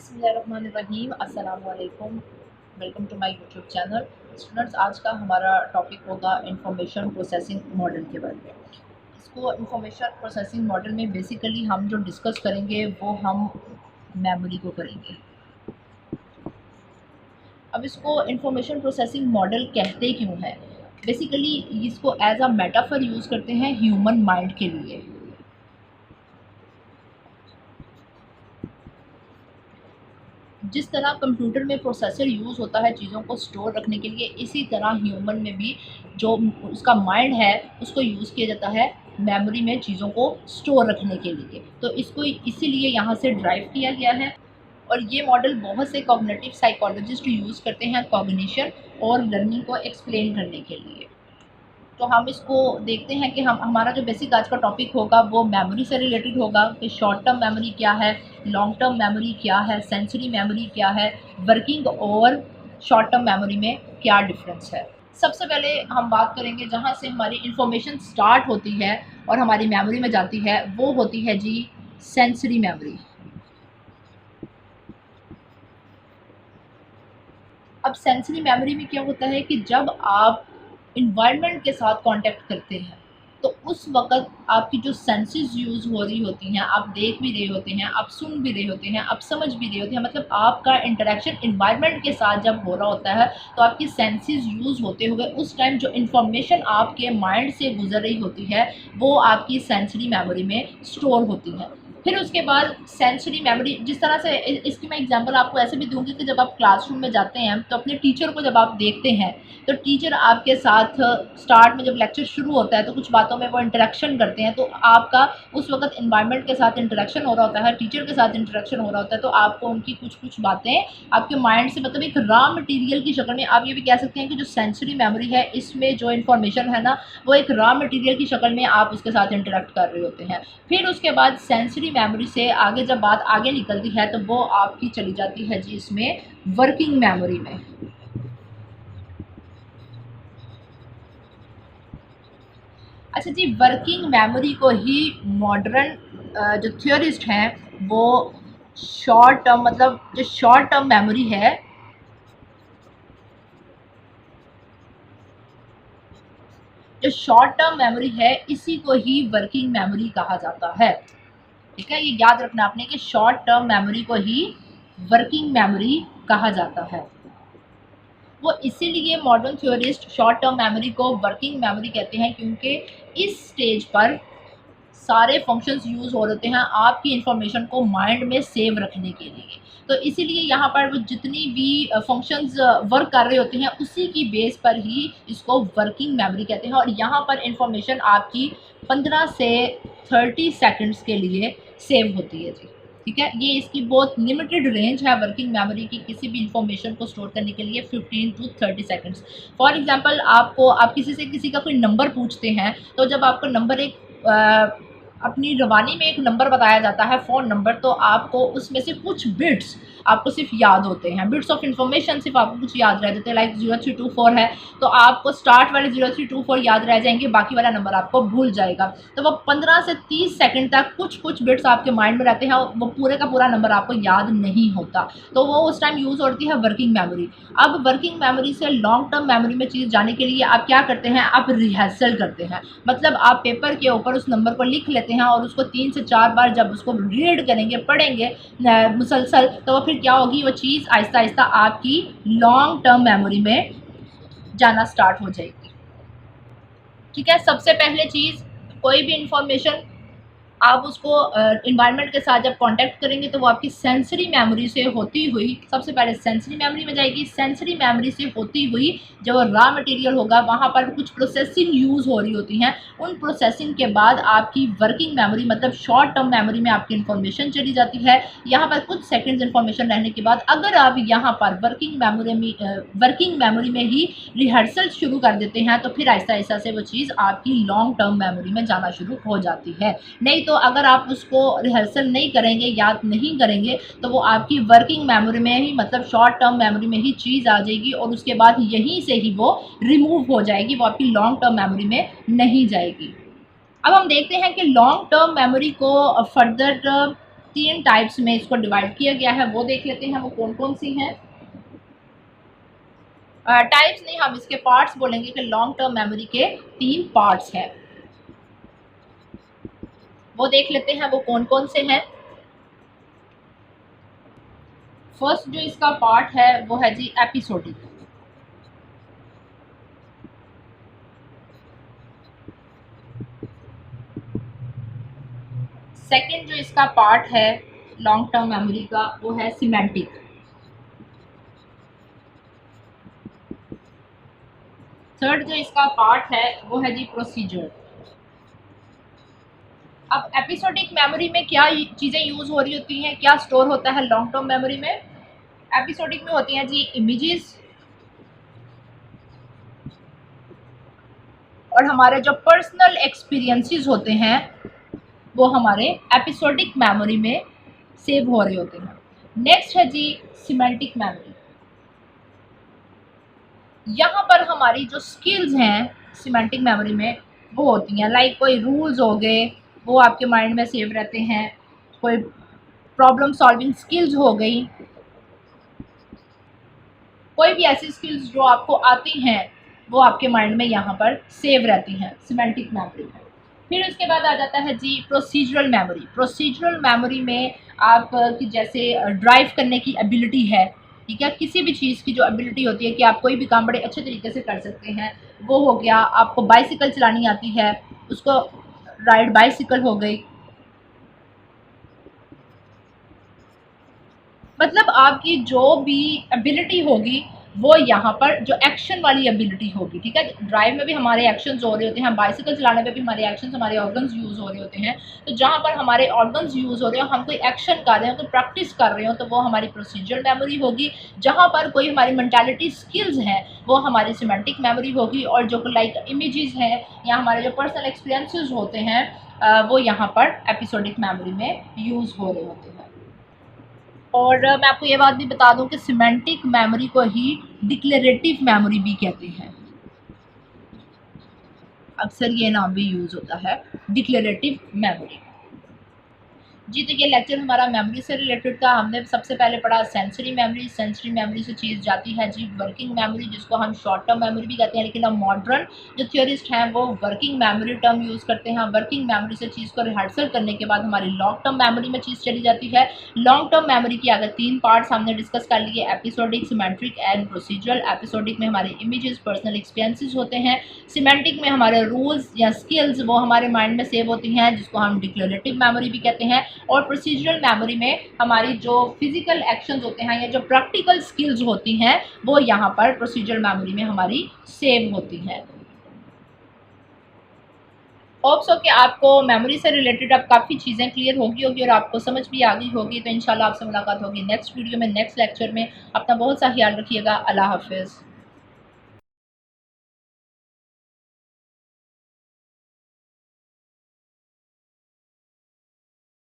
बिस्मिल्लाहिर्रहमानिर्रहीम, अस्सलाम वालेकुम। Welcome to my YouTube channel. Students, आज का हमारा टॉपिक होगा इंफॉर्मेशन प्रोसेसिंग मॉडल के बारे में। इसको इंफॉर्मेशन प्रोसेसिंग मॉडल में बेसिकली हम जो डिस्कस करेंगे वो हम मेमोरी को करेंगे। अब इसको इंफॉर्मेशन प्रोसेसिंग मॉडल कहते क्यों हैं? बेसिकली इसको एज अ मेटाफर यूज़ करते हैं ह्यूमन माइंड के लिए। जिस तरह कंप्यूटर में प्रोसेसर यूज़ होता है चीज़ों को स्टोर रखने के लिए, इसी तरह ह्यूमन में भी जो उसका माइंड है उसको यूज़ किया जाता है मेमोरी में चीज़ों को स्टोर रखने के लिए। तो इसको इसीलिए यहाँ से ड्राइव किया गया है। और ये मॉडल बहुत से कॉग्निटिव साइकोलॉजिस्ट यूज़ करते हैं कॉग्निशन और लर्निंग को एक्सप्लेन करने के लिए। तो हम इसको देखते हैं कि हम हमारा जो बेसिक आज का टॉपिक होगा वो मेमोरी से रिलेटेड होगा कि शॉर्ट टर्म मेमोरी क्या है, लॉन्ग टर्म मेमोरी क्या है, सेंसरी मेमोरी क्या है, वर्किंग और शॉर्ट टर्म मेमोरी में क्या डिफरेंस है। सबसे पहले हम बात करेंगे जहाँ से हमारी इंफॉर्मेशन स्टार्ट होती है और हमारी मेमोरी में जाती है, वो होती है जी सेंसरी मेमोरी। अब सेंसरी मेमोरी में क्या होता है कि जब आप इन्वायरमेंट के साथ कांटेक्ट करते हैं तो उस वक़्त आपकी जो सेंसेस यूज़ हो रही होती हैं, आप देख भी रहे होते हैं, आप सुन भी रहे होते हैं, आप समझ भी रहे होते हैं, मतलब आपका इंटरेक्शन इन्वायरमेंट के साथ जब हो रहा होता है तो आपकी सेंसेस यूज़ होते हुए उस टाइम जो इन्फॉर्मेशन आपके माइंड से गुजर रही होती है वो आपकी सेंसरी मेमोरी में स्टोर होती है। फिर उसके बाद सेंसरी मेमोरी, जिस तरह से इसकी मैं एग्जांपल आपको ऐसे भी दूंगी कि जब आप क्लासरूम में जाते हैं तो अपने टीचर को जब आप देखते हैं तो टीचर आपके साथ स्टार्ट में जब लेक्चर शुरू होता है तो कुछ बातों में वो इंटरेक्शन करते हैं, तो आपका उस वक्त इन्वायरमेंट के साथ इंटरेक्शन हो रहा होता है, टीचर के साथ इंटरेक्शन हो रहा होता है, तो आपको उनकी कुछ कुछ बातें आपके माइंड से, मतलब एक रॉ मटीरियल की शक्ल में, आप ये भी कह सकते हैं कि जो सेंसरी मेमोरी है इसमें जो इन्फॉर्मेशन है ना वो एक रॉ मटीरियल की शक्ल में आप उसके साथ इंटरेक्ट कर रहे होते हैं। फिर उसके बाद सेंसरी मेमोरी से आगे जब बात आगे निकलती है तो वो आपकी चली जाती है जी इसमें वर्किंग मेमोरी में। अच्छा जी, वर्किंग मेमोरी को ही मॉडर्न जो थियोरिस्ट हैं वो शॉर्ट टर्म, मतलब जो शॉर्ट टर्म मेमोरी है, जो शॉर्ट टर्म मेमोरी है इसी को ही वर्किंग मेमोरी कहा जाता है। ठीक है, ये याद रखना आपने कि शॉर्ट टर्म मेमोरी को ही वर्किंग मेमोरी कहा जाता है। वो इसीलिए modern theorist short term memory को वर्किंग मेमोरी कहते हैं क्योंकि इस स्टेज पर सारे फंक्शंस यूज़ हो रहे हैं आपकी इंफॉर्मेशन को माइंड में सेव रखने के लिए। तो इसीलिए यहाँ पर वो जितनी भी फंक्शंस वर्क कर रहे होते हैं उसी की बेस पर ही इसको वर्किंग मेमोरी कहते हैं। और यहाँ पर इंफॉर्मेशन आपकी 15 से 30 सेकंड्स के लिए सेव होती है जी। ठीक है, ये इसकी बहुत लिमिटेड रेंज है वर्किंग मेमोरी की, किसी भी इंफॉर्मेशन को स्टोर करने के लिए 15 टू 30 सेकंड्स। फॉर एग्जांपल आप किसी से किसी का कोई नंबर पूछते हैं तो जब आपको नंबर अपनी रवानी में एक नंबर बताया जाता है फ़ोन नंबर, तो आपको उसमें से कुछ बिट्स आपको सिर्फ याद होते हैं, बिट्स ऑफ इन्फॉर्मेशन सिर्फ आपको कुछ याद रह जाते हैं। लाइक 0324 है तो आपको स्टार्ट वाले 0324 याद रह जाएंगे, बाकी वाला नंबर आपको भूल जाएगा। तो वो 15 से 30 सेकंड तक कुछ कुछ बिट्स आपके माइंड में रहते हैं, वो पूरे का पूरा नंबर आपको याद नहीं होता, तो वो उस टाइम यूज़ होती है वर्किंग मेमोरी। अब वर्किंग मेमोरी से लॉन्ग टर्म मेमोरी में चीज़ जाने के लिए आप क्या करते हैं, आप रिहर्सल करते हैं, मतलब आप पेपर के ऊपर उस नंबर को लिख लेते हैं और उसको 3 से 4 बार जब उसको रीड करेंगे, पढ़ेंगे मुसलसल, तो वो फिर क्या होगी, वो चीज़ आहिस्ता आहिस्ता आपकी लॉन्ग टर्म मेमोरी में जाना स्टार्ट हो जाएगी। ठीक है, सबसे पहले चीज़, कोई भी इंफॉर्मेशन आप उसको इन्वायरमेंट के साथ जब कांटेक्ट करेंगे तो वो आपकी सेंसरी मेमोरी से होती हुई सबसे पहले सेंसरी मेमोरी में जाएगी। सेंसरी मेमोरी से होती हुई जो रॉ मटेरियल होगा वहाँ पर कुछ प्रोसेसिंग यूज़ हो रही होती हैं, उन प्रोसेसिंग के बाद आपकी वर्किंग मेमोरी मतलब शॉर्ट टर्म मेमोरी में आपकी इन्फॉर्मेशन चली जाती है। यहाँ पर कुछ सेकेंड्स इन्फॉर्मेशन रहने के बाद अगर आप यहाँ पर वर्किंग मेमोरी में ही रिहर्सल शुरू कर देते हैं तो फिर आहिस्ता आहिस्ता से वो चीज़ आपकी लॉन्ग टर्म मेमोरी में जाना शुरू हो जाती है। नहीं तो अगर आप उसको रिहर्सल नहीं करेंगे, याद नहीं करेंगे, तो वो आपकी वर्किंग मेमोरी में ही, मतलब शॉर्ट टर्म मेमोरी में ही चीज़ आ जाएगी और उसके बाद यहीं से ही वो रिमूव हो जाएगी, वो आपकी लॉन्ग टर्म मेमोरी में नहीं जाएगी। अब हम देखते हैं कि लॉन्ग टर्म मेमोरी को फर्दर 3 टाइप्स में इसको डिवाइड किया गया है, वो देख लेते हैं वो कौन कौन सी हैं। टाइप्स नहीं, हम इसके पार्ट्स बोलेंगे कि लॉन्ग टर्म मेमोरी के 3 पार्ट्स हैं, वो देख लेते हैं वो कौन कौन से हैं। फर्स्ट जो इसका पार्ट है वो है जी एपिसोडिक। सेकंड जो इसका पार्ट है लॉन्ग टर्म मेमोरी का वो है सिमेंटिक। थर्ड जो इसका पार्ट है वो है जी प्रोसीजर। अब एपिसोडिक मेमोरी में क्या चीज़ें यूज़ हो रही होती हैं, क्या स्टोर होता है लॉन्ग टर्म मेमोरी में। एपिसोडिक में होती हैं जी इमेजेस, और हमारे जो पर्सनल एक्सपीरियंसेस होते हैं वो हमारे एपिसोडिक मेमोरी में सेव हो रहे होते हैं। नेक्स्ट है जी सिमेंटिक मेमोरी। यहाँ पर हमारी जो स्किल्स हैं सिमेंटिक मेमोरी में वो होती हैं, लाइक कोई रूल्स हो गए वो आपके माइंड में सेव रहते हैं, कोई प्रॉब्लम सॉल्विंग स्किल्स हो गई, कोई भी ऐसी स्किल्स जो आपको आती हैं वो आपके माइंड में यहाँ पर सेव रहती हैं सिमेंटिक मेमोरी में। फिर उसके बाद आ जाता है जी प्रोसीजरल मेमोरी। प्रोसीजरल मेमोरी में आप की जैसे ड्राइव करने की एबिलिटी है, ठीक है, किसी भी चीज़ की जो एबिलिटी होती है कि आप कोई भी काम बड़े अच्छे तरीके से कर सकते हैं, वो हो गया। आपको बाइसिकल चलानी आती है, उसको राइड बाइसिकल हो गई, मतलब आपकी जो भी एबिलिटी होगी वो यहाँ पर जो एक्शन वाली एबिलिटी होगी, ठीक है। ड्राइव में भी हमारे एक्शंस हो रहे होते हैं, बाइसिकल चलाने में भी हमारे एक्शंस, हमारे ऑर्गन्स यूज़ हो रहे होते हैं। तो जहाँ पर हमारे ऑर्गन्स यूज़ हो रहे हो, हम कोई एक्शन कर रहे हो, कोई प्रैक्टिस कर रहे हो, तो वो हमारी प्रोसीजरल मेमोरी होगी। जहाँ पर कोई हमारी मेंटालिटी स्किल्स हैं वो हमारी सिमेंटिक मेमोरी होगी। और जो लाइक इमेजेस हैं या हमारे जो पर्सनल एक्सपीरियंसेस होते हैं वो यहाँ पर एपिसोडिक मेमोरी में यूज़ हो रहे होते हैं। और मैं आपको ये बात भी बता दूं कि सिमेंटिक मेमोरी को ही डिक्लेरेटिव मेमोरी भी कहते हैं, अक्सर ये नाम भी यूज़ होता है डिक्लेरेटिव मेमोरी। जी, तो ये लेक्चर हमारा मेमोरी से रिलेटेड था। हमने सबसे पहले पढ़ा सेंसरी मेमोरी। सेंसरी मेमोरी से चीज़ जाती है जी वर्किंग मेमोरी, जिसको हम शॉर्ट टर्म मेमोरी भी कहते हैं, लेकिन अब मॉडर्न जो थियोरिस्ट हैं वो वर्किंग मेमोरी टर्म यूज़ करते हैं। वर्किंग मेमोरी से चीज़ को रिहर्सल करने के बाद हमारी लॉन्ग टर्म मेमोरी में चीज़ चली जाती है। लॉन्ग टर्म मेमोरी की अगर 3 पार्ट्स हमने डिस्कस कर लिए, एपिसोडिक, सिमेंट्रिक एंड प्रोसीजरल। एपिसोडिक में हमारे इमेजेस, पर्सनल एक्सपीरियंसेस होते हैं। सिमेंटिक में हमारे रूल्स या स्किल्स वो हमारे माइंड में सेव होती हैं, जिसको हम डिक्लेरेटिव मेमोरी भी कहते हैं। और प्रोसीजरल मेमोरी में हमारी जो फिजिकल एक्शंस होते हैं या जो प्रैक्टिकल स्किल्स होती हैं वो यहाँ पर प्रोसीजरल मेमोरी में हमारी सेव होती हैं। होप्स हो कि आपको मेमोरी से रिलेटेड अब काफ़ी चीज़ें क्लियर होगी और आपको समझ भी आ गई होगी। तो इंशाल्लाह आपसे मुलाकात होगी नेक्स्ट वीडियो में, नेक्स्ट लेक्चर में। अपना बहुत सा ख्याल रखिएगा। अल्लाह हाफिज़।